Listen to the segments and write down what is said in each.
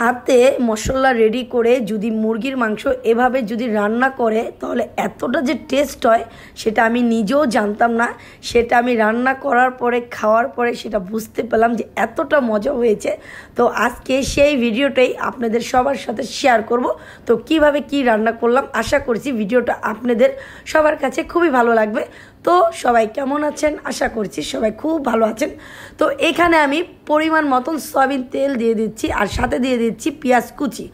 হাতে মশলা রেডি করে যদি মুরগির মাংস এভাবে যদি রান্না করে তাহলে এতটা যে টেস্ট হয় সেটা আমি নিজেও জানতাম না। সেটা আমি রান্না করার পরে খাওয়ার পরে সেটা বুঝতে পেলাম যে এতটা মজা হয়েছে। তো আজকে সেই ভিডিওটাই আপনাদের সবার সাথে শেয়ার করব। তো কিভাবে কি রান্না করলাম আশা করছি ভিডিওটা আপনাদের সবার কাছে খুবই ভালো লাগবে। তো সবাই কেমন আছেন? আশা করছি সবাই খুব ভালো আছেন। তো এখানে আমি পরিমাণ মতন সয়াবিন তেল দিয়ে দিচ্ছি আর সাথে দিয়ে দিচ্ছি পেঁয়াজ কুচি।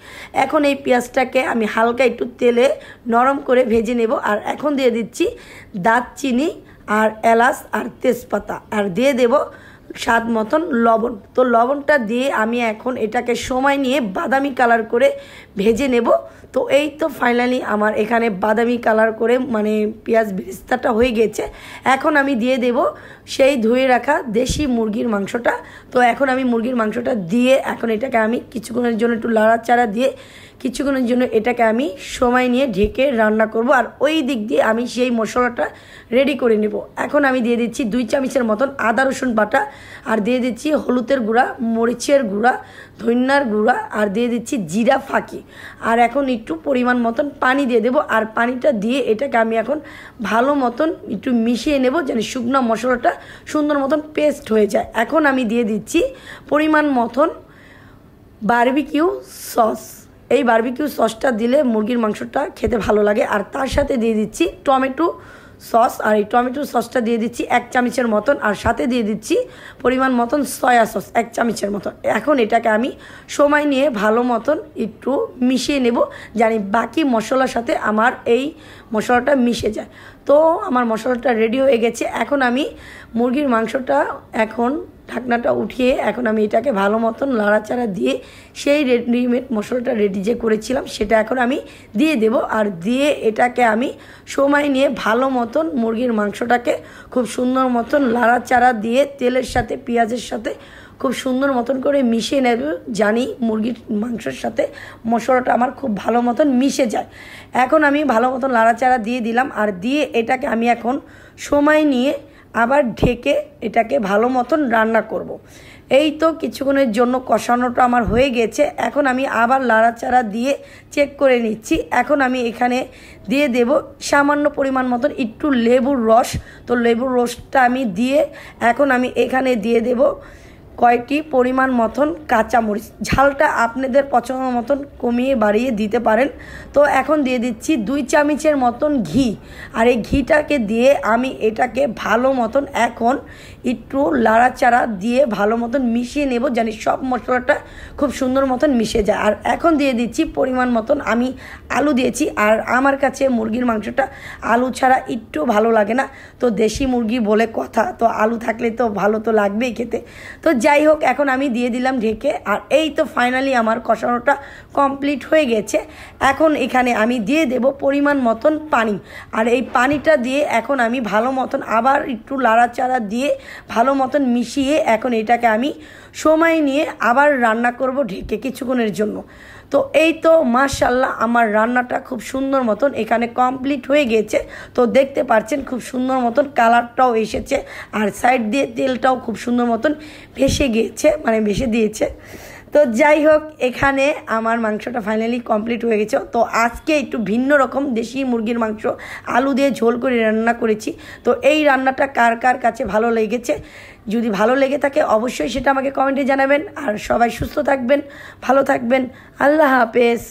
এখন এই পেঁয়াজটাকে আমি হালকা একটু তেলে নরম করে ভেজে নেব। আর এখন দিয়ে দিচ্ছি দারচিনি আর এলাচ আর তেজপাতা আর দিয়ে দেব স্বাদ মতন লবণ। তো লবণটা দিয়ে আমি এখন এটাকে সময় নিয়ে বাদামি কালার করে ভেজে নেব। তো এই তো ফাইনালি আমার এখানে বাদামি কালার করে মানে পেঁয়াজ বেরেস্তাটা হয়ে গেছে। এখন আমি দিয়ে দেব সেই ধুয়ে রাখা দেশি মুরগির মাংসটা। তো এখন আমি মুরগির মাংসটা দিয়ে এখন এটাকে আমি কিছুক্ষণের জন্য একটু লাড়াচাড়া দিয়ে কিছুক্ষণের জন্য এটাকে আমি সময় নিয়ে ঢেকে রান্না করব। আর ওই দিক দিয়ে আমি সেই মশলাটা রেডি করে নেব। এখন আমি দিয়ে দিচ্ছি 2 চামচের মতন আদা রসুন বাটা আর দিয়ে দিচ্ছি হলুদের গুঁড়া, মরিচের গুঁড়া, ধনিয়ার গুঁড়া আর দিয়ে দিচ্ছি জিরা ফাঁকি। আর এখন একটু পরিমাণ মতন পানি দিয়ে দেব। আর পানিটা দিয়ে এটাকে আমি এখন ভালো মতন একটু মিশিয়ে নেব যেন শুকনো মশলাটা সুন্দর মতন পেস্ট হয়ে যায়। এখন আমি দিয়ে দিচ্ছি পরিমাণ মতন বারবিকিউ সস। এই বারবিকিউ সসটা দিলে মুরগির মাংসটা খেতে ভালো লাগে। আর তার সাথে দিয়ে দিচ্ছি টমেটো সস। আর এই টমেটো সসটা দিয়ে দিচ্ছি 1 চামচের মতন আর সাথে দিয়ে দিচ্ছি পরিমাণ মতন সয়া সস 1 চামচের মতন। এখন এটাকে আমি সময় নিয়ে ভালো মতন একটু মিশিয়ে নেব জানি বাকি মশলার সাথে আমার এই মশলাটা মিশে যায়। তো আমার মশলাটা রেডি হয়ে গেছে। এখন আমি মুরগির মাংসটা এখন ঢাকনাটা উঠিয়ে এখন আমি এটাকে ভালো মতন লাড়াচাড়া দিয়ে সেই রেডিমেড মশলাটা রেডি যে করেছিলাম সেটা এখন আমি দিয়ে দেব। আর দিয়ে এটাকে আমি সময় নিয়ে ভালো মতন মুরগির মাংসটাকে খুব সুন্দর মতন লাড়াচাড়া দিয়ে তেলের সাথে পেঁয়াজের সাথে খুব সুন্দর মতন করে মিশিয়ে নেব জানি মুরগির মাংসের সাথে মশলাটা আমার খুব ভালো মতন মিশে যায়। এখন আমি ভালো মতন লাড়াচাড়া দিয়ে দিলাম আর দিয়ে এটাকে আমি এখন সময় নিয়ে আবার ঢেকে এটাকে ভালো মতন রান্না করব। এই তো কিছুক্ষণের জন্য কষানোটা আমার হয়ে গেছে। এখন আমি আবার লাড়াচাড়া দিয়ে চেক করে নিচ্ছি। এখন আমি এখানে দিয়ে দেব সামান্য পরিমাণ মতন একটু লেবুর রস। তো লেবুর রসটা আমি দিয়ে এখন আমি এখানে দিয়ে দেব কয়েকটি পরিমাণ মতন কাঁচামরিচ। ঝালটা আপনাদের পছন্দ মতন কমিয়ে বাড়িয়ে দিতে পারেন। তো এখন দিয়ে দিচ্ছি 2 চামচের মতন ঘি। আর এই ঘিটাকে দিয়ে আমি এটাকে ভালো মতন এখন একটু লাড়াচাড়া দিয়ে ভালো মতন মিশিয়ে নেব জানি সব মশলাটা খুব সুন্দর মতন মিশে যায়। আর এখন দিয়ে দিচ্ছি পরিমাণ মতন আমি আলু দিয়েছি। আর আমার কাছে মুরগির মাংসটা আলু ছাড়া একটু ভালো লাগে না। তো দেশি মুরগি বলে কথা, তো আলু থাকলে তো ভালো তো লাগবেই খেতে। তো যাই হোক এখন আমি দিয়ে দিলাম ঢেকে। আর এই তো ফাইনালি আমার কষানোটা কমপ্লিট হয়ে গেছে। এখন এখানে আমি দিয়ে দেব পরিমাণ মতন পানি। আর এই পানিটা দিয়ে এখন আমি ভালো মতন আবার একটু লাড়াচাড়া দিয়ে ভালো মতন মিশিয়ে এখন এটাকে আমি সময় নিয়ে আবার রান্না করব ঢেকে কিছুক্ষণের জন্য। তো এই তো মাশাআল্লাহ আমার রান্নাটা খুব সুন্দর মতন এখানে কমপ্লিট হয়ে গেছে। তো দেখতে পাচ্ছেন খুব সুন্দর মতন কালারটাও এসেছে আর সাইড দিয়ে তেলটাও খুব সুন্দর মতন ভেসে গিয়েছে মানে ভেসে দিয়েছে। তো যাই হোক এখানে আমার মাংসটা ফাইনালি কমপ্লিট হয়ে গেছে। তো আজকে একটু ভিন্ন রকম দেশি মুরগির মাংস আলু দিয়ে ঝোল করে রান্না করেছি। তো এই রান্নাটা কার কার কাছে ভালো লেগেছে, যদি ভালো লেগে থাকে অবশ্যই সেটা আমাকে কমেন্টে জানাবেন। আর সবাই সুস্থ থাকবেন, ভালো থাকবেন। আল্লাহ হাফেজ।